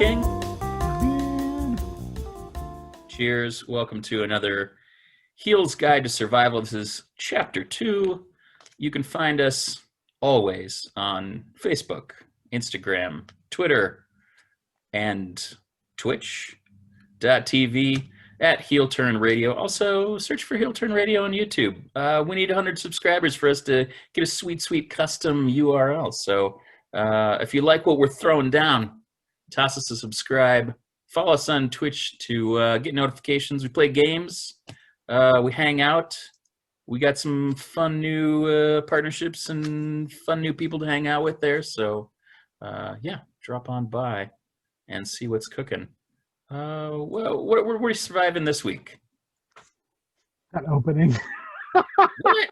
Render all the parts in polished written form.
King. Cheers. Welcome to another Heel's Guide to Survival. This is Chapter 2. You can find us always on Facebook, Instagram, Twitter, and Twitch.tv at Heel Turn Radio. Also, search for Heel Turn Radio on YouTube. We need 100 subscribers for us to get a sweet, sweet custom URL. So if you like what we're throwing down, toss us a subscribe. Follow us on Twitch to get notifications. We play games. We hang out. We got some fun new partnerships and fun new people to hang out with there. So, yeah, drop on by and see what's cooking. Well, what are we surviving this week? That opening. What?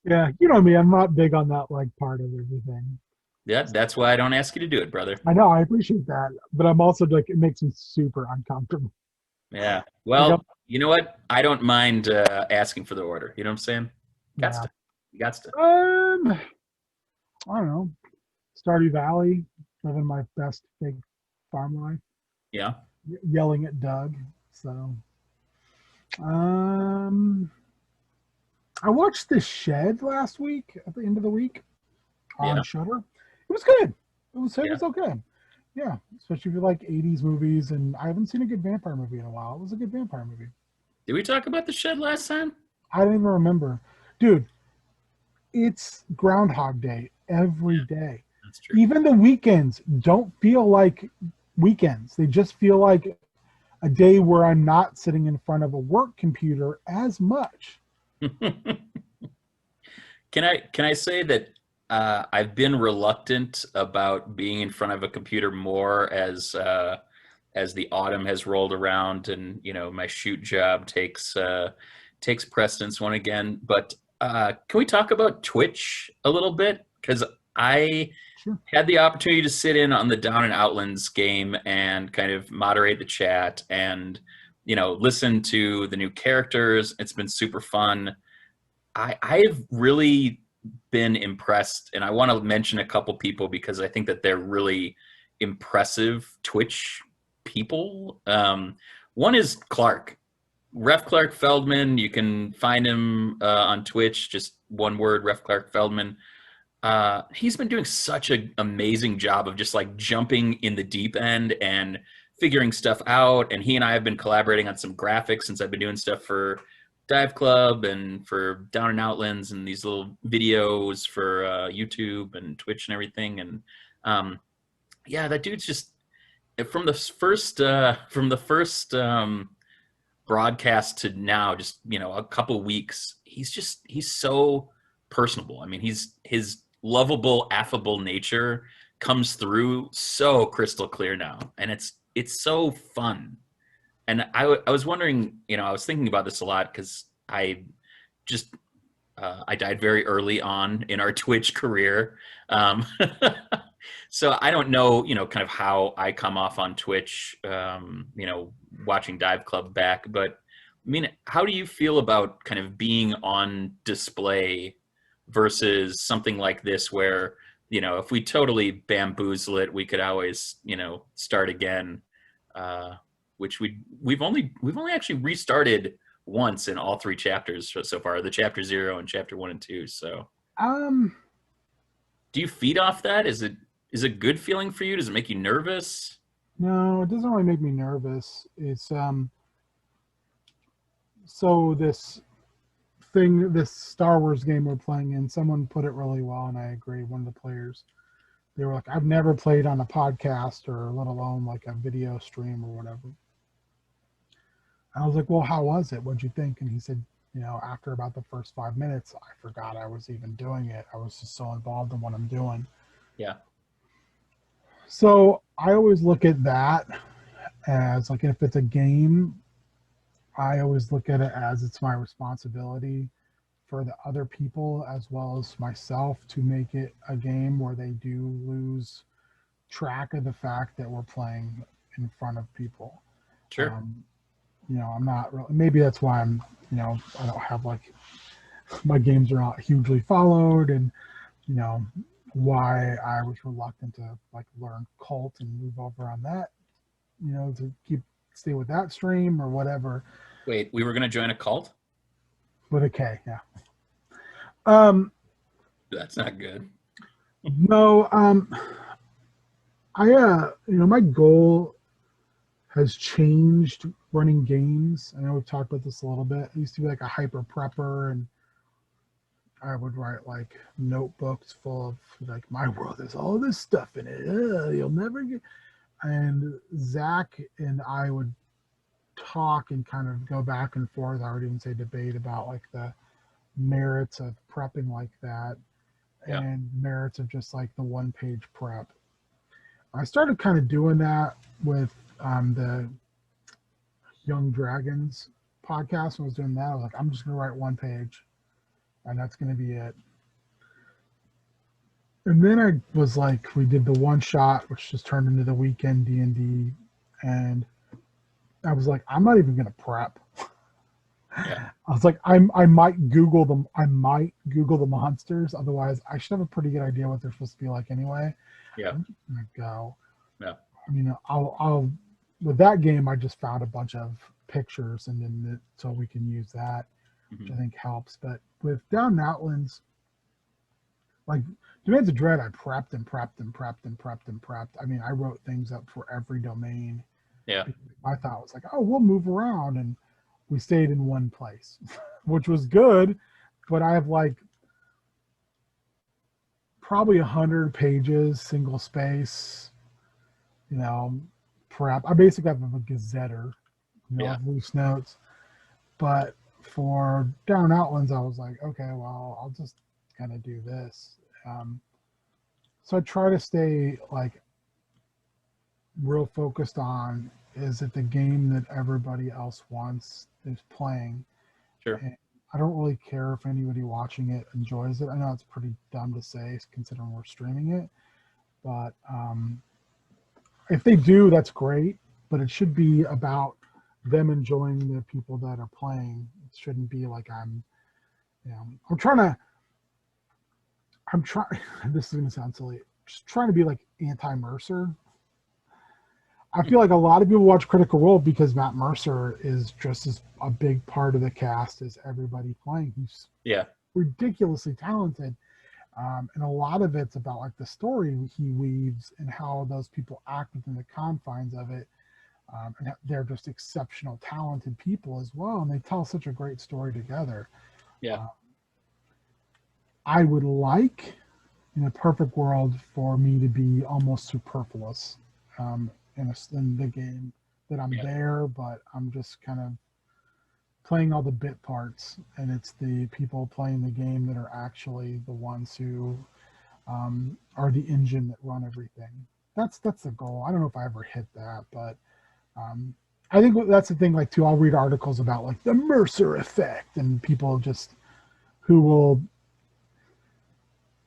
Yeah, you know me. I'm not big on that part of everything. Yeah, that's why I don't ask you to do it, brother. I know, I appreciate that, but I'm also it makes me super uncomfortable. Yeah. Well, you know what? I don't mind asking for the order. You know what I'm saying? Gots to. You gots to. I don't know. Stardew Valley, living my best big farm life. Yeah. Yelling at Doug. So, I watched The Shed last week at the end of the week on Shudder. It was good. It was okay. Yeah, especially if you like 80s movies, and I haven't seen a good vampire movie in a while. It was a good vampire movie. Did we talk about The Shed last time? I don't even remember. Dude, it's Groundhog Day every day. That's true. Even the weekends don't feel like weekends. They just feel like a day where I'm not sitting in front of a work computer as much. Can I say that I've been reluctant about being in front of a computer more as the autumn has rolled around, and my shoot job takes precedence once again. But can we talk about Twitch a little bit? Because I had the opportunity to sit in on the Down and Outlands game and kind of moderate the chat and listen to the new characters. It's been super fun. I've really been impressed, and I want to mention a couple people because I think that they're really impressive Twitch people. One is Clark, Ref Clark Feldman. You can find him on Twitch, just one word, Ref Clark Feldman. He's been doing such an amazing job of just jumping in the deep end and figuring stuff out, and he and I have been collaborating on some graphics since I've been doing stuff for Dive Club and for Down and Outlands and these little videos for YouTube and Twitch and everything. And yeah, that dude's just from the first broadcast to now, just a couple weeks, he's so personable. I mean, his lovable, affable nature comes through so crystal clear now, and it's so fun. And I was wondering, I was thinking about this a lot because I died very early on in our Twitch career. So I don't know, kind of how I come off on Twitch, watching Dive Club back. But I mean, how do you feel about kind of being on display versus something like this where, if we totally bamboozle it, we could always, start again. Which we've only actually restarted once in all 3 chapters so far, the chapter 0 and chapter 1 and 2. So, do you feed off that? Is it a good feeling for you? Does it make you nervous? No, it doesn't really make me nervous. It's so this Star Wars game we're playing in, someone put it really well, and I agree. One of the players, they were like, I've never played on a podcast or let alone a video stream or whatever. I was like, well, how was it? What'd you think? And he said, after about the first 5 minutes, I forgot I was even doing it. I was just so involved in what I'm doing. Yeah. So I always look at that as if it's a game, I always look at it as it's my responsibility for the other people as well as myself to make it a game where they do lose track of the fact that we're playing in front of people. Sure. I'm not really, maybe that's why I don't have my games are not hugely followed, and why I was reluctant to like learn Cult and move over on that, to stay with that stream or whatever. Wait, we were gonna join a cult? With a K, yeah. Um, That's not good. no, my goal has changed running games. I know we've talked about this a little bit. I used to be like a hyper prepper, and I would write like notebooks full of like my world has all this stuff in it. You'll never get. And Zach and I would talk and kind of go back and forth. I would even say debate about like the merits of prepping like that Yeah. and merits of just like the one-page prep. I started kind of doing that with the Young Dragons podcast. When I was doing that, I was like, I'm just going to write one page, and that's going to be it. And then I was like, we did the one shot, which just turned into the weekend D&D, and I was like, I'm not even going to prep. Yeah. I was like, I might Google them. I might Google the monsters. Otherwise, I should have a pretty good idea what they're supposed to be like anyway. Yeah. I'm just gonna go. Yeah. I mean, I'll with that game. I just found a bunch of pictures and then so we can use that, which I think helps. But with Down Outlands, like Domains of Dread, I prepped and prepped and prepped and prepped and prepped. I mean, I wrote things up for every domain. Yeah. My thought was like, oh, we'll move around, and we stayed in one place, which was good. But I have like probably 100 pages, single space, prep. I basically have a gazetter, Yeah. of loose notes. But for Down Outlands, I was like, okay, well, I'll just kind of do this. So I try to stay like real focused on, is it the game that everybody else wants is playing? Sure. And I don't really care if anybody watching it enjoys it. I know it's pretty dumb to say considering we're streaming it, but if they do, that's great. But it should be about them enjoying the people that are playing. It shouldn't be like I'm trying. This is going to sound silly. Just trying to be like anti-Mercer. I feel like a lot of people watch Critical Role because Matt Mercer is just as a big part of the cast as everybody playing. He's ridiculously talented. And a lot of it's about like the story he weaves and how those people act within the confines of it. And they're just exceptional, talented people as well. And they tell such a great story together. Yeah. I would like, in a perfect world, for me to be almost superfluous. In the game, that I'm there, but I'm just kind of playing all the bit parts, and it's the people playing the game that are actually the ones who are the engine that run everything. That's the goal. I don't know if I ever hit that, but I think that's the thing. Like, too, I'll read articles about like the Mercer effect, and people just who will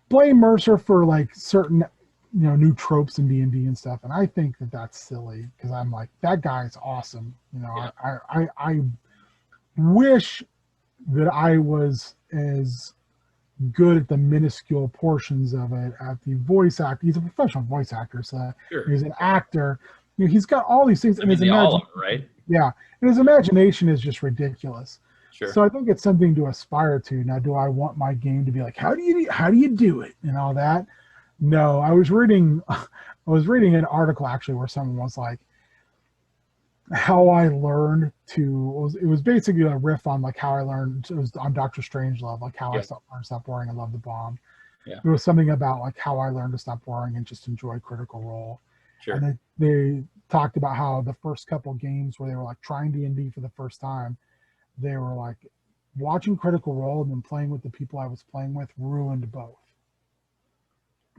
blame Mercer for like certain new tropes in D&D and stuff, and I think that that's silly because I'm like, that guy's awesome. I wish that I was as good at the minuscule portions of it at the voice actor. He's a professional voice actor, so he's an actor. He's got all these things, and his imagination, right? Yeah, and his imagination is just ridiculous. Sure. So I think it's something to aspire to. Now, do I want my game to be like, how do you do it and all that? No, I was reading an article actually where someone was like, how I learned it was basically a riff on like how I learned, it was on Doctor Strangelove, like how I stopped worrying and love the bomb. Yeah. It was something about like how I learned to stop worrying and just enjoy Critical Role. Sure. And they talked about how the first couple games where they were like trying D&D for the first time, they were like watching Critical Role and then playing with the people I was playing with ruined both.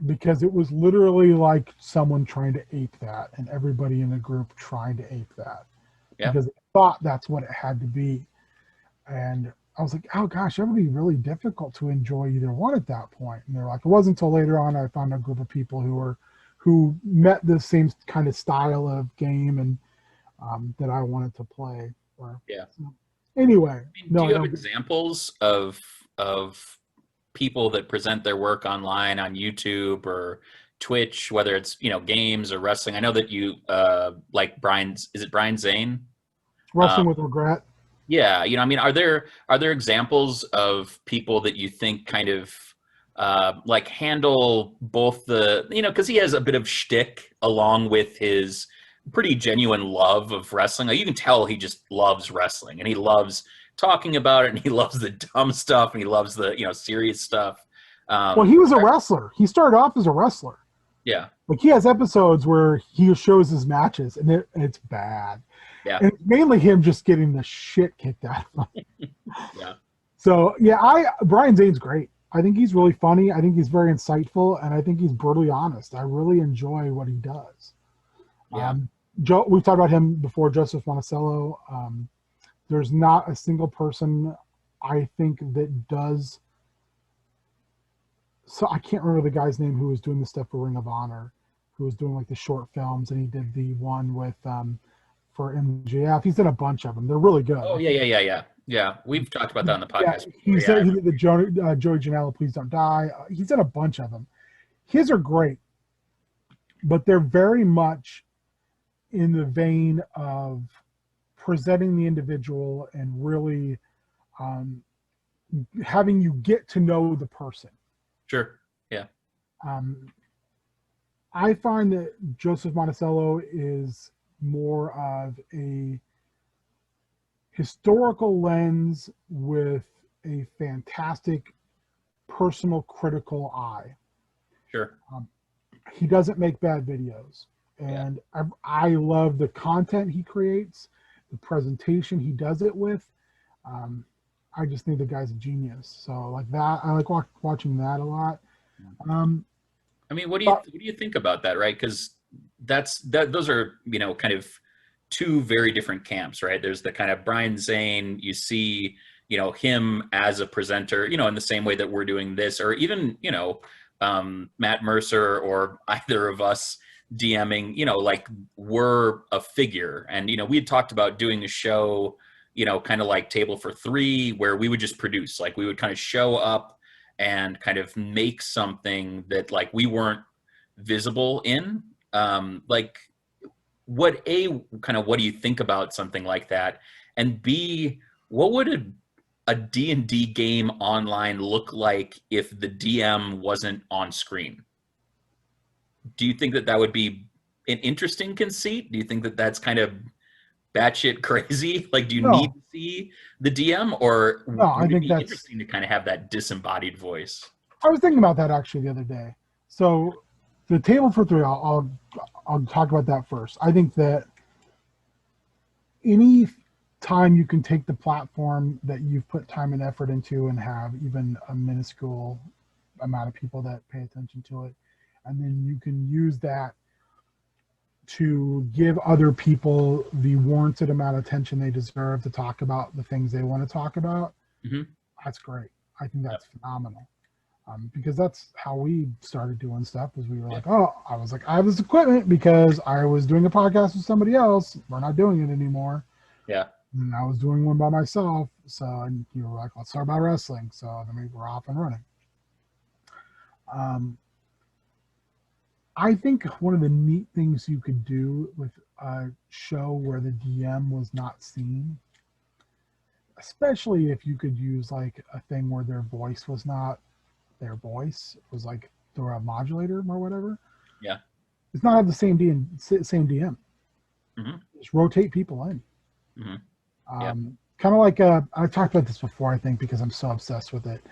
Because it was literally like someone trying to ape that and everybody in the group trying to ape that. Yeah. Because they thought that's what it had to be. And I was like, oh gosh, that would be really difficult to enjoy either one at that point. And they're like, it wasn't until later on I found a group of people who met the same kind of style of game and that I wanted to play. Yeah. So, anyway. Do you have examples of people that present their work online on YouTube or Twitch, whether it's, games or wrestling. I know that you like is it Brian Zane? Wrestling with Regret. Yeah, I mean, are there examples of people that you think kind of like handle both because he has a bit of shtick along with his pretty genuine love of wrestling. Like, you can tell he just loves wrestling, and he loves talking about it, and he loves the dumb stuff, and he loves the serious stuff. Well, he was a wrestler. He started off as a wrestler. Yeah, Like, he has episodes where he shows his matches, and it's bad. yeah, And it's mainly him just getting the shit kicked out of him. yeah. So yeah, Brian Zane's great. I think he's really funny. I think he's very insightful, and I think he's brutally honest. I really enjoy what he does. Yeah. We've talked about him before, Joseph Monticello. There's not a single person I think that does. So I can't remember the guy's name who was doing the stuff for Ring of Honor, who was doing like the short films, and he did the one with for MJF. He's done a bunch of them. They're really good. Oh yeah. Yeah, we've talked about that on the podcast. Yeah, he did the Joey Janela, Please Don't Die. He's done a bunch of them. His are great, but they're very much in the vein of presenting the individual and really having you get to know the person. Sure. Yeah. I find that Joseph Monticello is more of a historical lens with a fantastic personal critical eye. Sure. He doesn't make bad videos, and I love the content he creates, the presentation he does it with. I just think the guy's a genius. So like that, I like watching that a lot. I mean, what do you think about that, right? Because those are kind of two very different camps, right? There's the kind of Brian Zane, you see, him as a presenter, in the same way that we're doing this, or even, Matt Mercer or either of us DMing, like we're a figure. And, we had talked about doing a show, kind of like Table for Three, where we would just produce, like we would kind of show up and kind of make something that like we weren't visible in. Like, what do you think about something like that? And B, what would a D&D game online look like if the DM wasn't on screen? Do you think that would be an interesting conceit? Do you think that that's kind of batshit crazy? Like, do you need to see the DM, or would it be interesting to kind of have that disembodied voice? I was thinking about that actually the other day. So the Table for Three, I'll talk about that first. I think that any time you can take the platform that you've put time and effort into and have even a minuscule amount of people that pay attention to it, and then you can use that to give other people the warranted amount of attention they deserve to talk about the things they want to talk about. Mm-hmm. That's great. I think that's phenomenal. Because that's how we started doing stuff, was we were like, I was like, I have this equipment because I was doing a podcast with somebody else. We're not doing it anymore. Yeah. And I was doing one by myself. So, and you were like, let's talk about wrestling. So then we were off and running. I think one of the neat things you could do with a show where the DM was not seen, especially if you could use like a thing where their voice was not their voice, it was like through a modulator or whatever. Yeah. It's not have the same DM. Mm-hmm. Just rotate people in. Mm-hmm. Kind of like I've talked about this before, I think, because I'm so obsessed with it.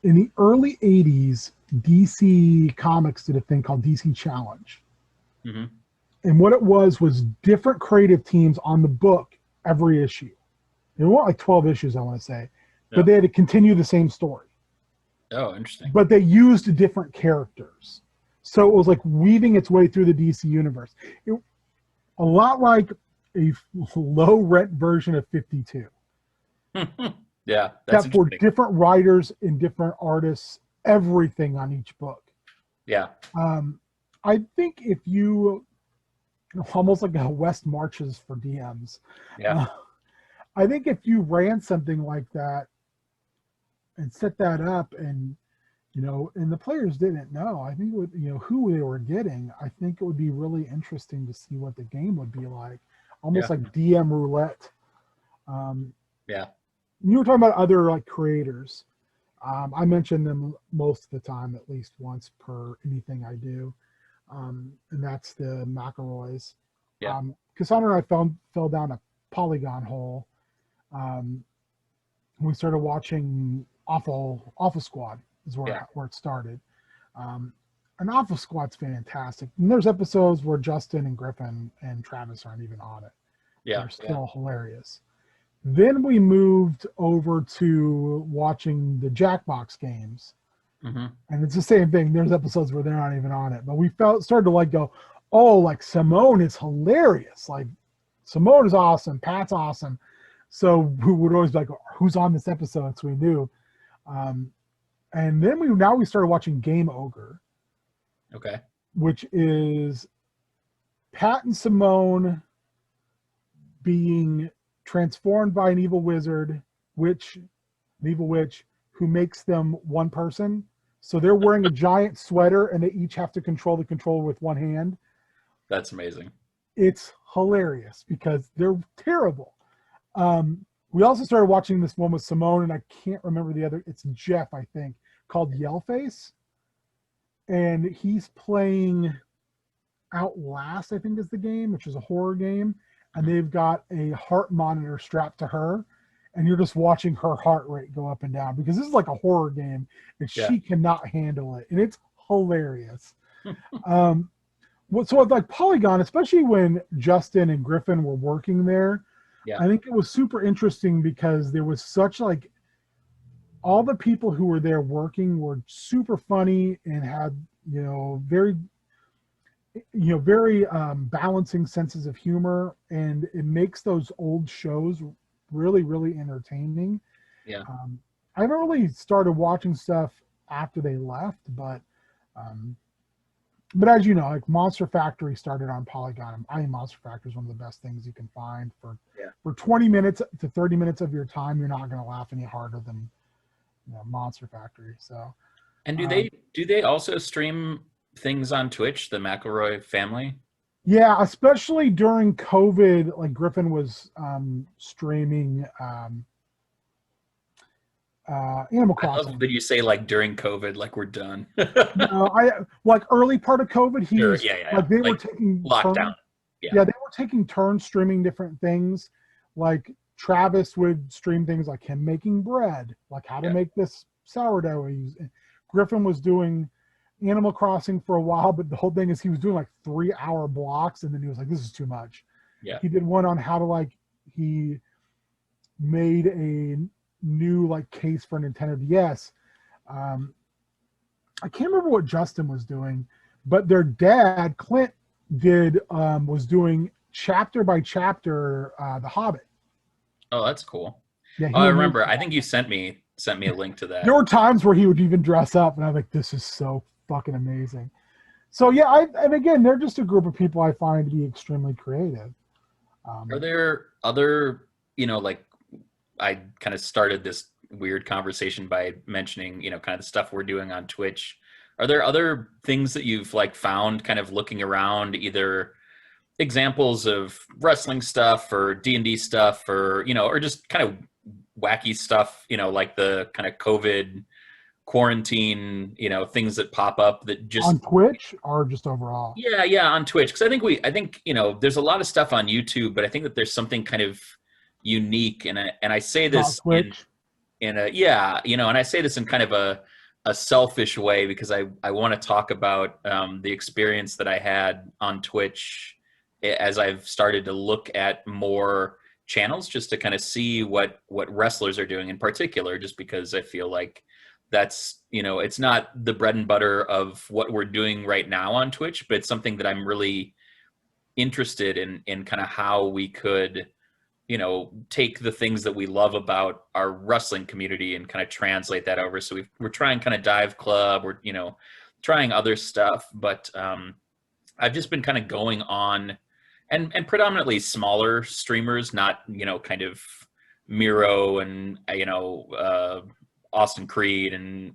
In the early 80s, DC Comics did a thing called DC Challenge. Mm-hmm. And what it was different creative teams on the book every issue. There weren't like 12 issues, I want to say. But they had to continue the same story. Oh, interesting. But they used different characters. So it was like weaving its way through the DC universe. A lot like a low-rent version of 52. Yeah, that's that for different writers and different artists, everything on each book. Yeah. I think if you, almost like a West Marches for DMs. Yeah. I think if you ran something like that, and set that up, and and the players didn't know. I think with who they were getting, I think it would be really interesting to see what the game would be like, almost Yeah. like DM roulette. Um, Yeah. you were talking about other like creators. I mention them most of the time, at least once per anything I do, and that's the McElroys. Yeah. Cassandra and I fell down a Polygon hole. Um, we started watching Awful Squad is Yeah. where it started. And Awful Squad's fantastic. And there's episodes where Justin and Griffin and Travis aren't even on it. Yeah. They're still hilarious. Then we moved over to watching the Jackbox games. Mm-hmm. And it's the same thing. There's episodes where they're not even on it. But we started to like go, oh, like Simone is hilarious. Like Simone is awesome. Pat's awesome. So we would always be like, who's on this episode? So we knew. And then we started watching Game Ogre. Okay. Which is Pat and Simone being transformed by an evil wizard, an evil witch, who makes them one person. So they're wearing a giant sweater and they each have to control the controller with one hand. That's amazing. It's hilarious because they're terrible. We also started watching this one with Simone, and I can't remember the other. It's Jeff, I think, called Yellface. And he's playing Outlast, I think is the game, which is a horror game. And they've got a heart monitor strapped to her. And you're just watching her heart rate go up and down because this is like a horror game and she cannot handle it. And it's hilarious. So with like Polygon, especially when Justin and Griffin were working there, I think it was super interesting because there was such like all the people who were there working were super funny and had, very balancing senses of humor, and it makes those old shows really, really entertaining. Yeah. I haven't really started watching stuff after they left, but as you know, like Monster Factory started on Polygon. I think Monster Factory is one of the best things you can find for 20 minutes to 30 minutes of your time. You're not going to laugh any harder than Monster Factory. So, and do they also stream things on Twitch, the McElroy family? Yeah, especially during COVID, like Griffin was streaming Animal Crossing. I love that you say like during COVID, like we're done. I like early part of COVID. He was like they were taking lockdown. They were taking turns streaming different things. Like Travis would stream things like him making bread, like how to make this sourdough. Griffin was doing Animal Crossing for a while, but the whole thing is he was doing like 3-hour blocks, and then he was like, "This is too much." Yeah. He did one on how to he made a new case for Nintendo DS. I can't remember what Justin was doing, but their dad Clint was doing chapter by chapter The Hobbit. Oh, that's cool. Yeah, I remember. I think you sent me a link to that. There were times where he would even dress up, and I was like, "This is so fucking amazing." So yeah, and again, they're just a group of people I find to be extremely creative. Are there other, I kind of started this weird conversation by mentioning, kind of the stuff we're doing on Twitch. Are there other things that you've found kind of looking around, either examples of wrestling stuff or D&D stuff, or, or just kind of wacky stuff, like the kind of COVID quarantine, things that pop up that just on Twitch or just overall? Yeah, on Twitch. Because I think there's a lot of stuff on YouTube, but I think that there's something kind of unique, and I say this and I say this in kind of a selfish way because I want to talk about the experience that I had on Twitch as I've started to look at more channels just to kind of see what wrestlers are doing in particular, just because I feel like that's, it's not the bread and butter of what we're doing right now on Twitch, but it's something that I'm really interested in kind of how we could, take the things that we love about our wrestling community and kind of translate that over. So we're trying kind of Dive Club, we're, trying other stuff, but I've just been kind of going on and predominantly smaller streamers, not, kind of Miro and, Austin Creed and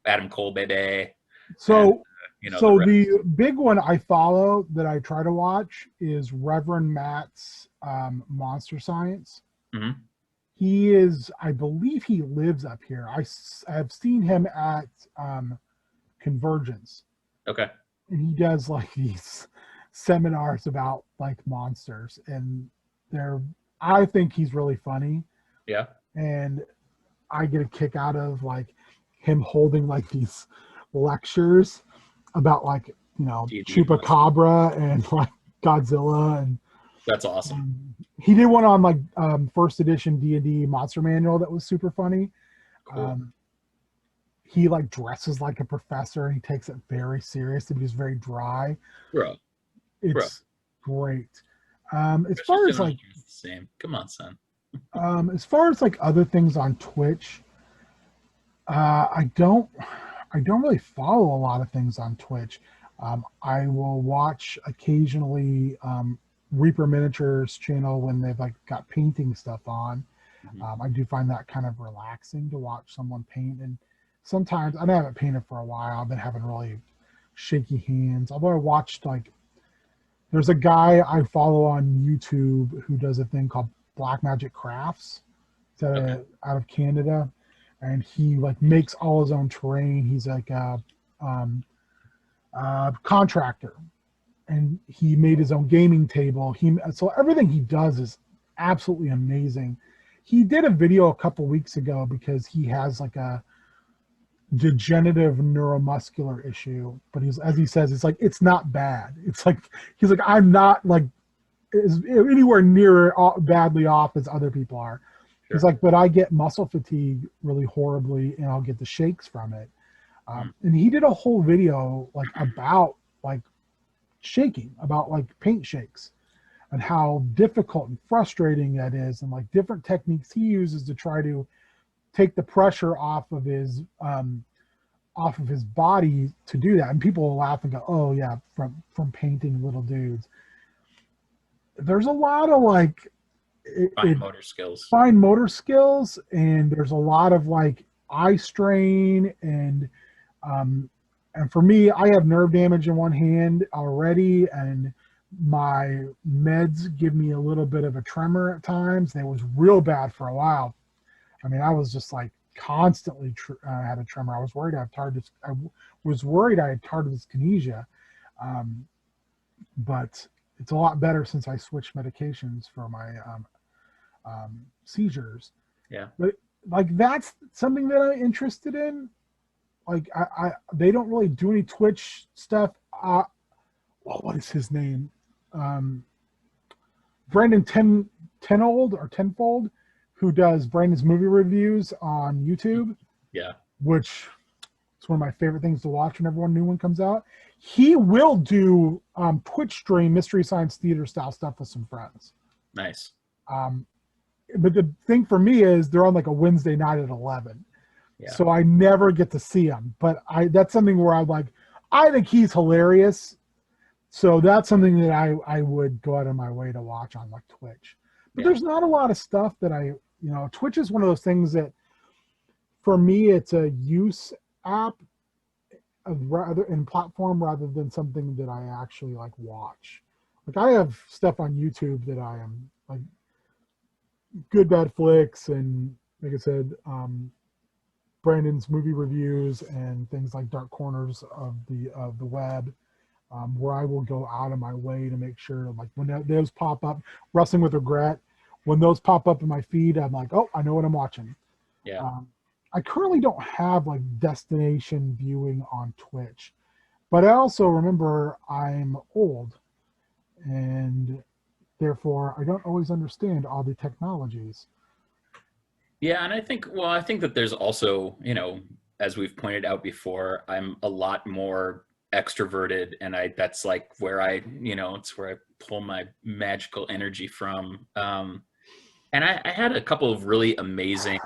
Adam Cole, baby. So, The rest. the big one I follow that I try to watch is Reverend Matt's Monster Science. Mm-hmm. He is, I believe he lives up here. I've seen him at Convergence. Okay. And he does like these seminars about like monsters, and I think he's really funny. Yeah. And I get a kick out of like him holding like these lectures about like, Chupacabra and like Godzilla, and That's awesome. he did one on like first edition D&D Monster Manual that was super funny. Cool. He like dresses like a professor and he takes it very serious, and he's very dry. Bro. It's great. As far as like the same. Come on, son. as far as like other things on Twitch, I don't really follow a lot of things on Twitch. I will watch occasionally Reaper Miniatures channel when they've like got painting stuff on. Mm-hmm. I do find that kind of relaxing to watch someone paint, and sometimes I haven't painted for a while. I've been having really shaky hands. Although I watched like, there's a guy I follow on YouTube who does a thing called Black Magic Crafts. It's out of Canada, and he like makes all his own terrain. He's like a contractor, and he made his own gaming table. So everything he does is absolutely amazing. He did a video a couple weeks ago because he has like a degenerative neuromuscular issue, but as he says, it's like, it's not bad. It's like, he's like, I'm not like anywhere near badly off as other people are. Sure. He's like, but I get muscle fatigue really horribly, and I'll get the shakes from it. And he did a whole video like about like shaking, about like paint shakes, and how difficult and frustrating that is, and like different techniques he uses to try to take the pressure off of his body to do that. And people will laugh and go, oh yeah, from painting little dudes. There's a lot of like fine motor skills, and there's a lot of like eye strain, and for me, I have nerve damage in one hand already, and my meds give me a little bit of a tremor at times. And it was real bad for a while. I mean, I was just like constantly had a tremor. I was worried I had tardive dyskinesia, but it's a lot better since I switched medications for my seizures. Yeah, but like that's something that I'm interested in. Like they don't really do any Twitch stuff. Well, what is his name? Brandon Tenfold, who does Brandon's movie reviews on YouTube. Yeah. Which is one of my favorite things to watch whenever one new one comes out. He will do Twitch stream Mystery Science Theater style stuff with some friends. Nice. But the thing for me is they're on like a Wednesday night at 11. Yeah. So I never get to see him. But that's something where I'm like, I think he's hilarious. So that's something that I would go out of my way to watch on like Twitch. But there's not a lot of stuff that Twitch is one of those things that, for me, it's a use app in platform rather than something that I actually like watch. Like I have stuff on YouTube that I am like Good Bad Flicks, and like I said, Brandon's movie reviews and things like Dark Corners of the web, where I will go out of my way to make sure, like when those pop up, Wrestling with Regret, when those pop up in my feed, I'm like, oh, I know what I'm watching. Yeah. I currently don't have like destination viewing on Twitch, but I also remember I'm old, and therefore I don't always understand all the technologies. Yeah, and I think that there's also, as we've pointed out before, I'm a lot more extroverted, and that's like where it's where I pull my magical energy from. And I had a couple of really amazing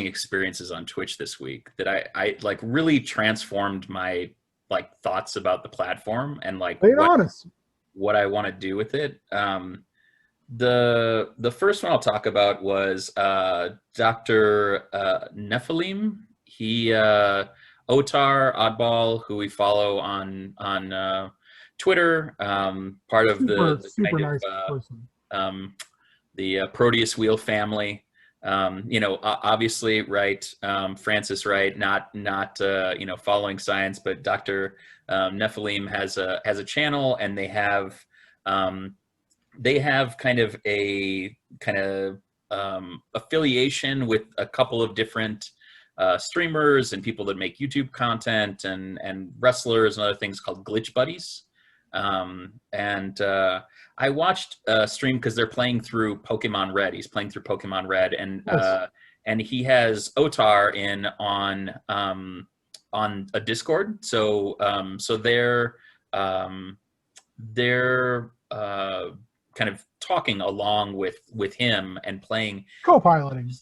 experiences on Twitch this week that I like really transformed my like thoughts about the platform and like what I want to do with it. The first one I'll talk about was Dr. Nephilim. He Otar Oddball, who we follow on Twitter, part of Super, the super kind nice of person. um, the Proteus Wheel family. Obviously, right, Francis Wright, not following science, but Dr. Nephilim has a channel, and um, they have kind of a affiliation with a couple of different streamers and people that make YouTube content and wrestlers and other things called Glitch Buddies. And I watched a stream because they're playing through Pokemon Red. He's playing through Pokemon Red, Nice. and he has Otar in on a Discord. So they're kind of talking along with him and playing. Co-piloting.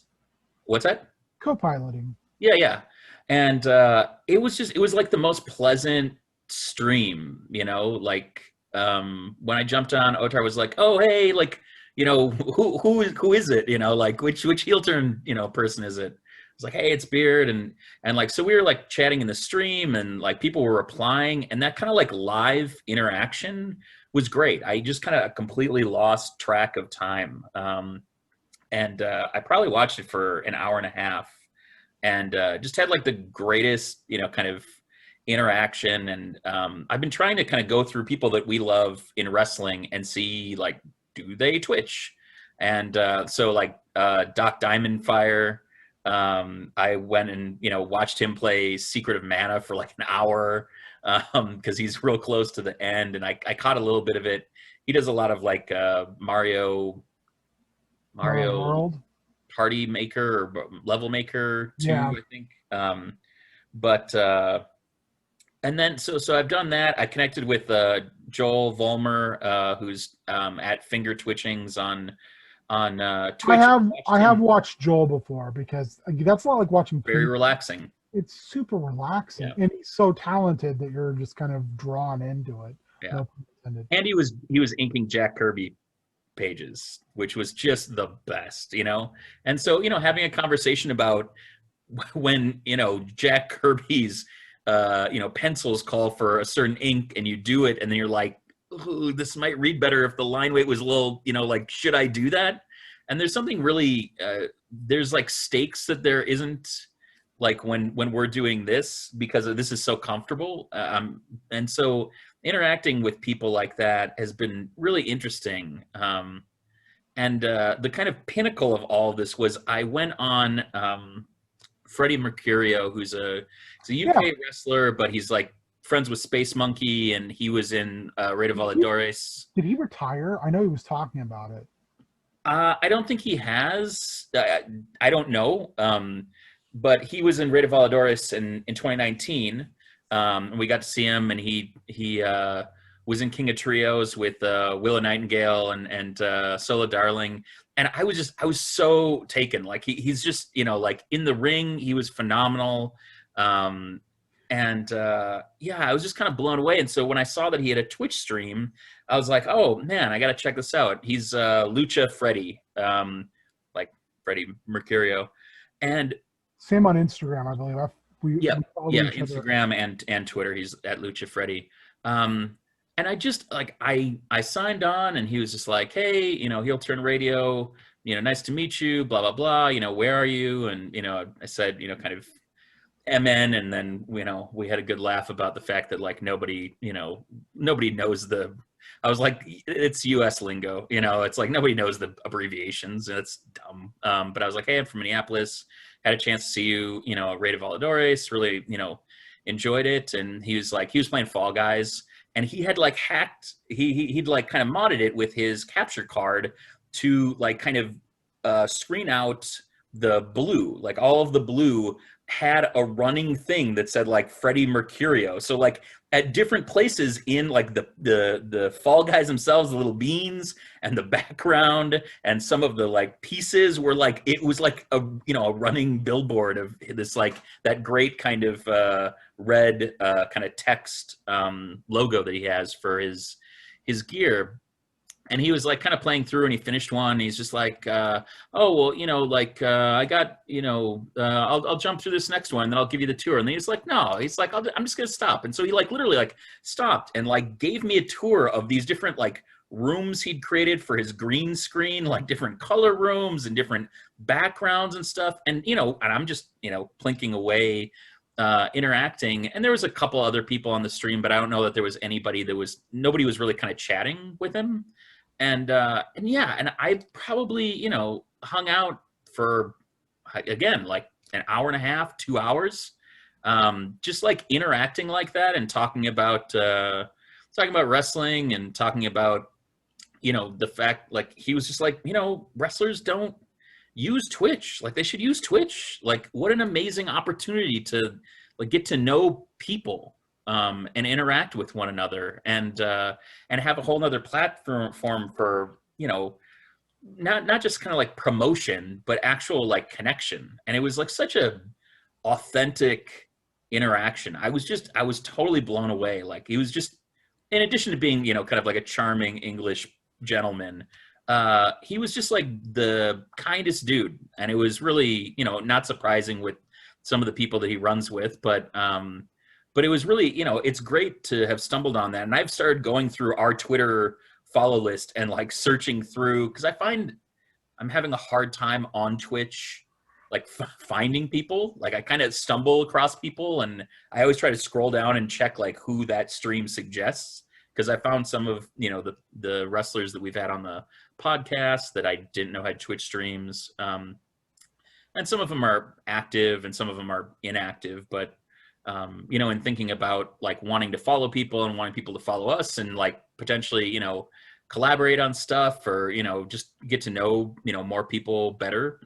What's that? Co-piloting. Yeah. And it was like the most pleasant stream, like when I jumped on, Otar was like, "Oh, hey, like, who is it? Like which heel turn, person is it?" It's like, "Hey, it's Beard," and like, so we were like chatting in the stream, and like people were replying, and that kind of like live interaction was great. I just kind of completely lost track of time. And I probably watched it for an hour and a half, and just had like the greatest, kind of interaction. And I've been trying to kind of go through people that we love in wrestling and see like, do they Twitch? And so like Doc Diamond Fire, I went and watched him play Secret of Mana for like an hour because he's real close to the end, and I caught a little bit of it. He does a lot of like Mario World. Party Maker or Level Maker 2, Yeah. I think. But and then so I've done that. I connected with Joel Volmer, who's at Finger Twitchings on Twitch. I have watched Joel before because that's not like watching Very people. relaxing. It's super relaxing, Yeah. and he's so talented that you're just kind of drawn into it. Yeah. No pun intended. And he was inking Jack Kirby pages, which was just the best, And so, having a conversation about when, Jack Kirby's pencils call for a certain ink and you do it, and then you're like, ooh, this might read better if the line weight was a little, like, should I do that? And there's something really there's like stakes that there isn't, like when we're doing this, because this is so comfortable. And so interacting with people like that has been really interesting. And the kind of pinnacle of all of this was I went on Freddie Mercurio, who's a UK wrestler, but he's like friends with Space Monkey, and he was in Rey de Valedores. Did he retire? I know he was talking about it. I don't think he has. I don't know. But he was in Rey de Valedores in 2019. And we got to see him, and he was in King of Trios with Willow Nightingale and Sola Darling. And I was so taken. Like he's just, like in the ring, he was phenomenal. I was just kind of blown away. And so when I saw that he had a Twitch stream, I was like, oh man, I got to check this out. He's Lucha Freddy, like Freddie Mercurio. And same on Instagram, I believe. We Instagram and Twitter. He's at Lucha Freddy. And I just like I signed on, and he was just like, hey, Heel Turn Radio, nice to meet you, blah blah blah. Where are you? And I said, kind of MN, and then we had a good laugh about the fact that like nobody knows the. I was like, it's US lingo, it's like nobody knows the abbreviations, and it's dumb. But I was like, hey, I'm from Minneapolis. Had a chance to see you, at Rey de Valedores, really, enjoyed it. And he was playing Fall Guys, and he had like hacked, he'd like kind of modded it with his capture card to like kind of screen out the blue, like all of the blue had a running thing that said like Freddie Mercurio. So like at different places in like the Fall Guys themselves, the little beans and the background and some of the like pieces were like, it was like a running billboard of this, like that great kind of red kind of text logo that he has for his gear. and he was like kind of playing through, and he finished one, and he's just like, oh well, like I got, I'll jump through this next one, and then I'll give you the tour. And then he's like, no, he's like, I'm just gonna stop. And so he like literally like stopped and like gave me a tour of these different like rooms he'd created for his green screen, like different color rooms and different backgrounds and stuff. And and I'm just plinking away, interacting. And there was a couple other people on the stream, but I don't know that there was nobody was really kind of chatting with him. And yeah, and I probably hung out for, again, like an hour and a half, 2 hours, just like interacting like that and talking about wrestling and talking about the fact, like, he was just like, wrestlers don't use Twitch, like they should use Twitch. Like, what an amazing opportunity to like get to know people, and interact with one another, and have a whole nother platform for not just kind of like promotion, but actual like connection. And it was like such a authentic interaction. I was totally blown away. Like, he was just, in addition to being kind of like a charming English gentleman, he was just like the kindest dude. And it was really not surprising with some of the people that he runs with, but it was really, it's great to have stumbled on that. And I've started going through our Twitter follow list and like searching through, because I find I'm having a hard time on Twitch, like finding people. Like, I kind of stumble across people, and I always try to scroll down and check like who that stream suggests, because I found some of the wrestlers that we've had on the podcast that I didn't know had Twitch streams, and some of them are active and some of them are inactive. But in thinking about like wanting to follow people and wanting people to follow us and like potentially collaborate on stuff, or just get to know more people better,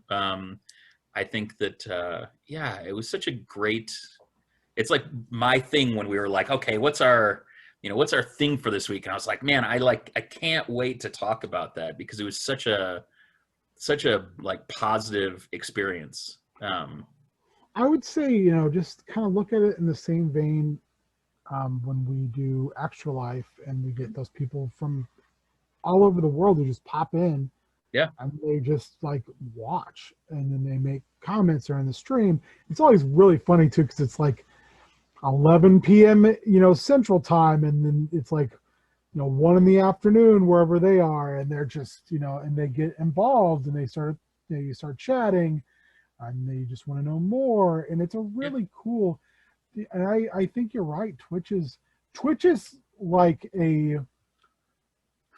I think that yeah, it was such a great, it's like my thing when we were like, okay, what's our thing for this week? And I was like, man, I can't wait to talk about that, because it was such a like positive experience. I would say, just kind of look at it in the same vein, when we do Extra Life and we get those people from all over the world who just pop in. Yeah. And they just like watch, and then they make comments during the stream. It's always really funny too, because it's like 11 p.m. Central Time, and then it's like 1 in the afternoon wherever they are, and they're just and they get involved, and they start you start chatting, and they just want to know more, and it's a really cool. And I think you're right. Twitch is like a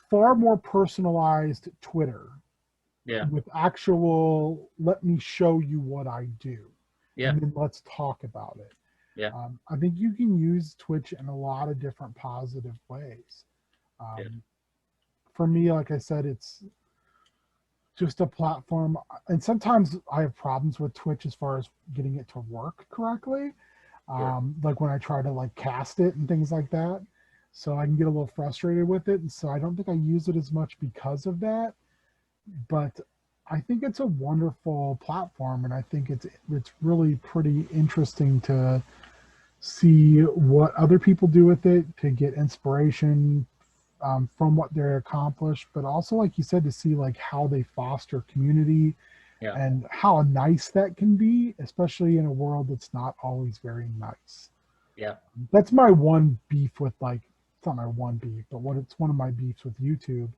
far more personalized Twitter. Yeah. With actual, let me show you what I do. Yeah. And then let's talk about it. Yeah. I think you can use Twitch in a lot of different positive ways. For me, like I said, it's just a platform. And sometimes I have problems with Twitch as far as getting it to work correctly. Like when I try to like cast it and things like that. So I can get a little frustrated with it. And so I don't think I use it as much because of that. But I think it's a wonderful platform, and I think it's really pretty interesting to see what other people do with it, to get inspiration from what they're accomplished, but also, like you said, to see like how they foster community, and how nice that can be, especially in a world that's not always very nice. Yeah, that's my one beef with, like, it's not my one beef, but it's one of my beefs with YouTube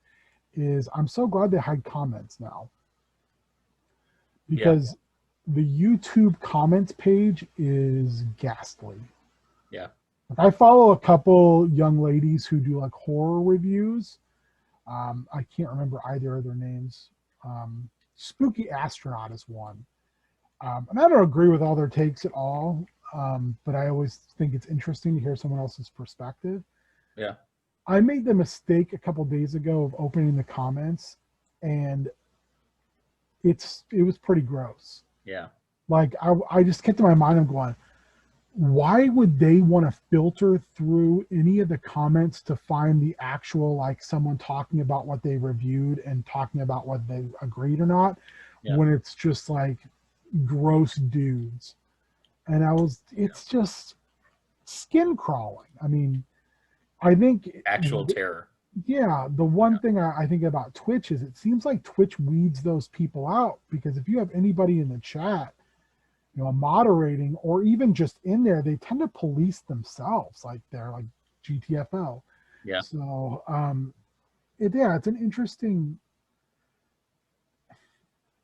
is I'm so glad they hide comments now, because the YouTube comments page is ghastly. Yeah. I follow a couple young ladies who do like horror reviews. I can't remember either of their names. Spooky Astronaut is one. And I don't agree with all their takes at all, but I always think it's interesting to hear someone else's perspective. Yeah. I made the mistake a couple days ago of opening the comments, and it was pretty gross. Yeah. Like I just kept in my mind, I'm going, why would they want to filter through any of the comments to find the actual, like, someone talking about what they reviewed and talking about what they agreed or not, when it's just like gross dudes? And it's just skin crawling. I mean, I think actual terror. Yeah, the one thing I think about Twitch is it seems like Twitch weeds those people out, because if you have anybody in the chat, moderating or even just in there, they tend to police themselves, like they're like GTFO. Yeah. So yeah, it's an interesting,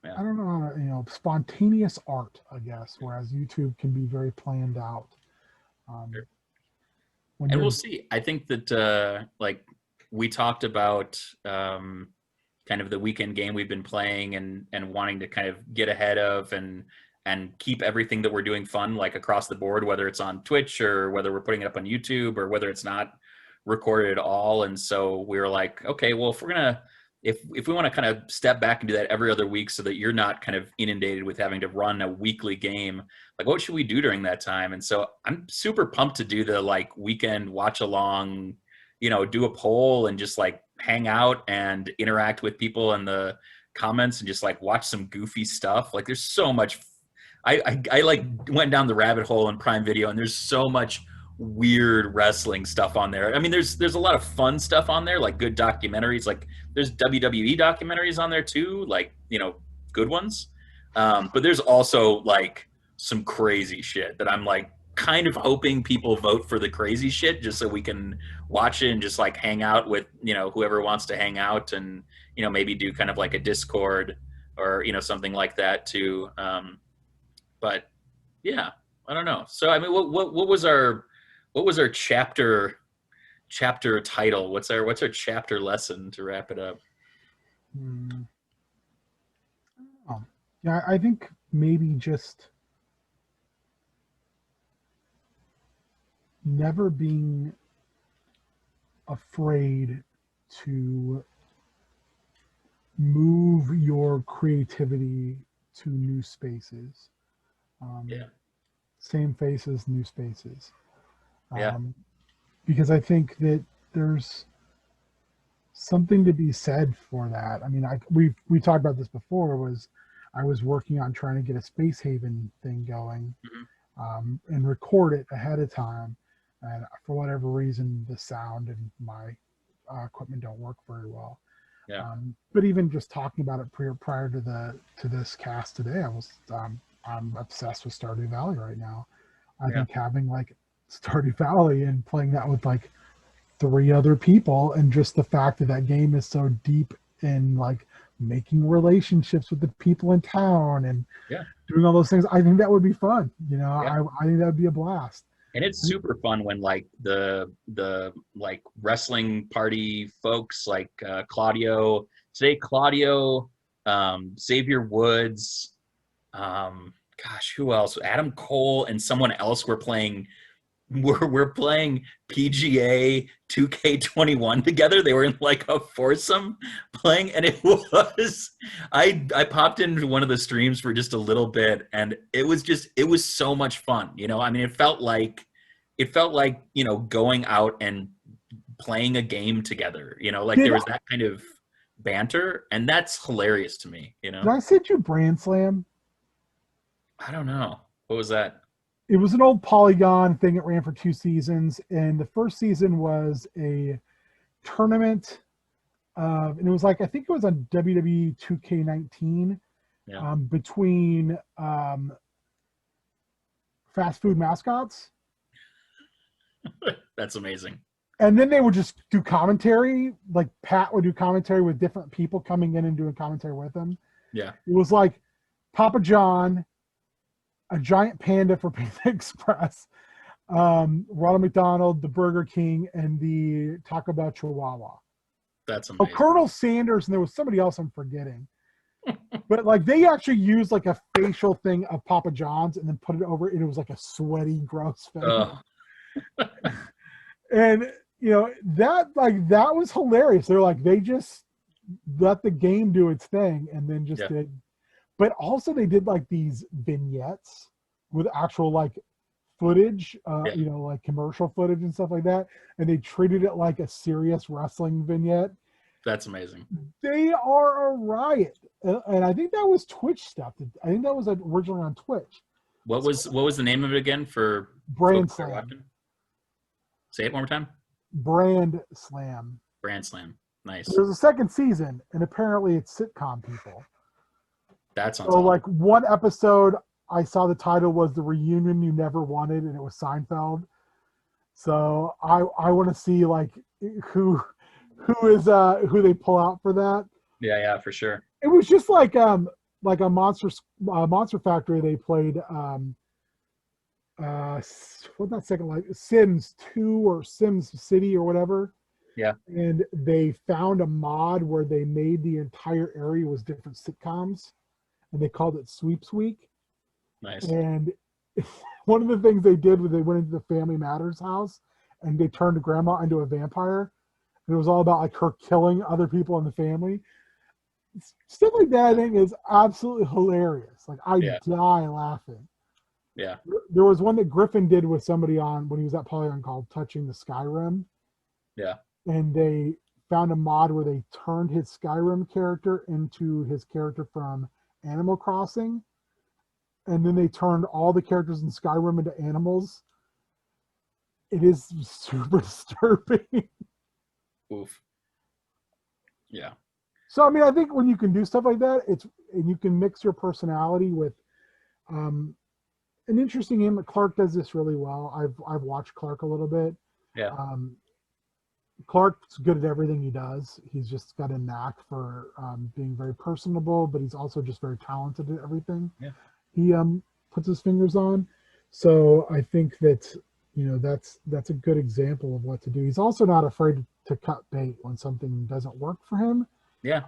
Yeah. I don't know, spontaneous art, I guess, whereas YouTube can be very planned out. Sure. When And you're we'll see. I think that like we talked about kind of the weekend game we've been playing and wanting to kind of get ahead of and keep everything that we're doing fun, like across the board, whether it's on Twitch or whether we're putting it up on YouTube or whether it's not recorded at all. And so we were like, okay, well, if we want to kind of step back and do that every other week so that you're not kind of inundated with having to run a weekly game, like what should we do during that time? And so I'm super pumped to do the like weekend watch along, do a poll and just like hang out and interact with people in the comments and just like watch some goofy stuff. Like there's so much. I like went down the rabbit hole in Prime Video, and there's so much weird wrestling stuff on there. I mean, there's a lot of fun stuff on there, like good documentaries. Like there's WWE documentaries on there too, like good ones. But there's also like some crazy shit that I'm like kind of hoping people vote for the crazy shit just so we can watch it and just like hang out with whoever wants to hang out, and maybe do kind of like a Discord or something like that too. But yeah, I don't know. So I mean, what was our chapter title? What's our chapter lesson to wrap it up? Yeah, I think maybe just never being afraid to move your creativity to new spaces. Yeah. Same faces, new spaces. Yeah. Because I think that there's something to be said for that. I mean, we talked about this before. I was working on trying to get a Space Haven thing going, and record it ahead of time, and for whatever reason, the sound and my equipment don't work very well. Yeah. But even just talking about it prior to this cast today, I'm obsessed with Stardew Valley right now. I think having like Stardew Valley and playing that with like 3 other people, and just the fact that that game is so deep in like making relationships with the people in town and doing all those things, I think that would be fun. I think that would be a blast. And it's super fun when like the like wrestling party folks like Claudio, Xavier Woods, gosh, who else? Adam Cole and someone else were playing. We're playing PGA 2K21 together. They were in like a foursome playing, and it was I popped into one of the streams for just a little bit, and it was so much fun. I mean, it felt like going out and playing a game together. Like there was that kind of banter, and that's hilarious to me. Did I send you Brand Slam? I don't know. What was that? It was an old Polygon thing. It ran for 2 seasons, and the first season was a tournament, and it was like, I think it was on WWE 2K19, between fast food mascots. That's amazing. And then they would just do commentary. Like Pat would do commentary with different people coming in and doing commentary with him. Yeah. It was like Papa John, a giant panda for Panda Express, Ronald McDonald, the Burger King, and the Taco Bell Chihuahua. That's amazing. Oh, Colonel Sanders, and there was somebody else I'm forgetting. But like they actually used like a facial thing of Papa John's and then put it over, and it was like a sweaty, gross face. And that was hilarious. They're like, they just let the game do its thing and then just did. But also they did like these vignettes with actual like footage, like commercial footage and stuff like that. And they treated it like a serious wrestling vignette. That's amazing. They are a riot. And I think that was Twitch stuff. I think that was originally on Twitch. What was the name of it again for Brand Slam? Say it one more time. Brand Slam. Grand Slam. Nice. There's a second season, and apparently it's sitcom people. That sounds So, awesome. like, one episode, I saw the title was The Reunion You Never Wanted, and it was Seinfeld. So I want to see like who who they pull out for that. Yeah, for sure. It was just like a Monster Factory. They played what that second, like Sims 2 or Sims City or whatever. Yeah. And they found a mod where they made the entire area was different sitcoms, and they called it Sweeps Week. Nice. And one of the things they did was they went into the Family Matters house and they turned grandma into a vampire. And it was all about like her killing other people in the family. Stuff like that, I think, is absolutely hilarious. Like, I die laughing. Yeah. There was one that Griffin did with somebody on when he was at Polygon called Touching the Skyrim. Yeah. And they found a mod where they turned his Skyrim character into his character from Animal Crossing. And then they turned all the characters in Skyrim into animals. It is super disturbing. Oof. Yeah. So, I mean, I think when you can do stuff like that, and you can mix your personality with an interesting game. Clark does this really well. I've watched Clark a little bit. Yeah. Clark's good at everything he does. He's just got a knack for being very personable, but he's also just very talented at everything. Yeah. He puts his fingers on. So I think that, you know, that's a good example of what to do. He's also not afraid to cut bait when something doesn't work for him. Yeah.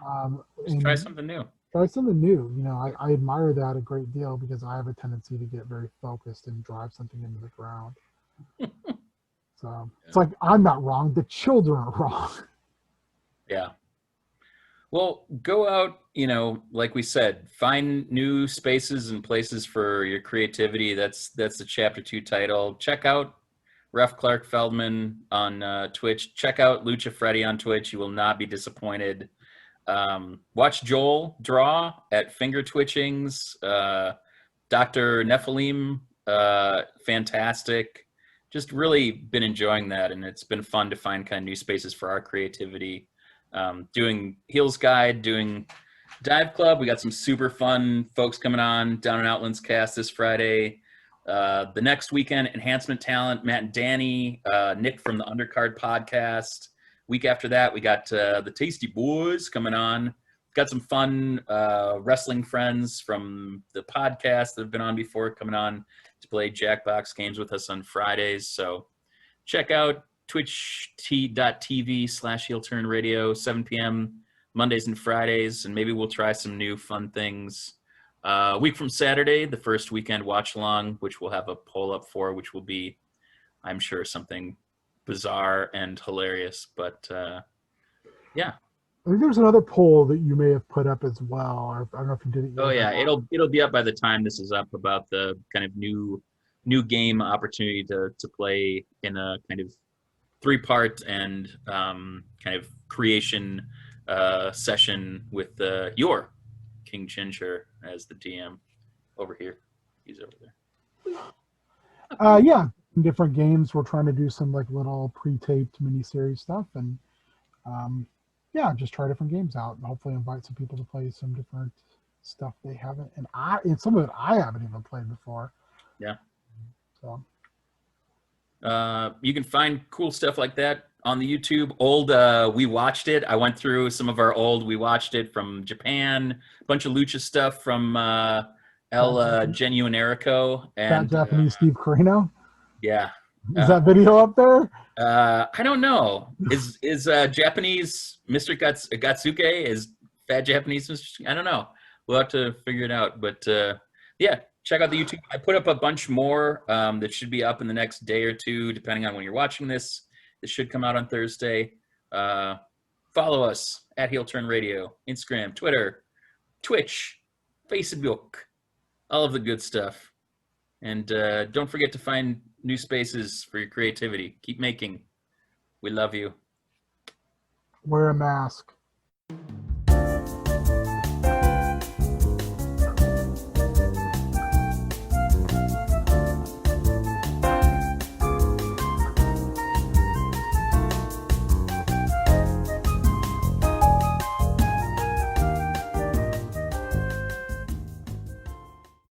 Just try something new. Try something new. You know, I admire that a great deal because I have a tendency to get very focused and drive something into the ground. So it's like, I'm not wrong. The children are wrong. Yeah. Well, go out, you know, like we said, find new spaces and places for your creativity. That's the chapter 2 title. Check out Ref Clark Feldman on Twitch. Check out Lucha Freddy on Twitch. You will not be disappointed. Watch Joel draw at Finger Twitchings. Dr. Nephilim, fantastic. Just really been enjoying that, and it's been fun to find kind of new spaces for our creativity. Doing Heels Guide, doing Dive Club. We got some super fun folks coming on down in Outlands Cast this Friday. The next weekend, Enhancement Talent, Matt and Danny, Nick from the Undercard podcast. Week after that, we got the Tasty Boys coming on. Got some fun wrestling friends from the podcast that have been on before coming on to play Jackbox games with us on Fridays. So check out twitch.tv/HeelTurnRadio, 7 p.m. Mondays and Fridays, and maybe we'll try some new fun things. A week from Saturday, the first weekend watch along, which we'll have a poll up for, which will be, I'm sure, something bizarre and hilarious. But yeah. I think there's another poll that you may have put up as well. I don't know if you did it yet. Oh yeah, it'll be up by the time this is up about the kind of new game opportunity to play in a kind of 3-part and kind of creation session with your King Ginger as the DM over here. He's over there. Yeah, in different games, we're trying to do some like little pre-taped mini-series stuff, and yeah, just try different games out, and hopefully invite some people to play some different stuff they haven't, and some of it I haven't even played before. Yeah. So you can find cool stuff like that on the YouTube. Old We Watched It. I went through some of our old We Watched It from Japan, a bunch of lucha stuff from El Genuine Erico and that Japanese Steve Carino. Yeah. Is that video up there? I don't know. Is Japanese Mr. Gatsuke? Is fat Japanese Mr. I don't know. We'll have to figure it out. But yeah, check out the YouTube. I put up a bunch more that should be up in the next day or two, depending on when you're watching this. This should come out on Thursday. Follow us at Heel Turn Radio, Instagram, Twitter, Twitch, Facebook, all of the good stuff. And don't forget to find new spaces for your creativity. Keep making. We love you. Wear a mask.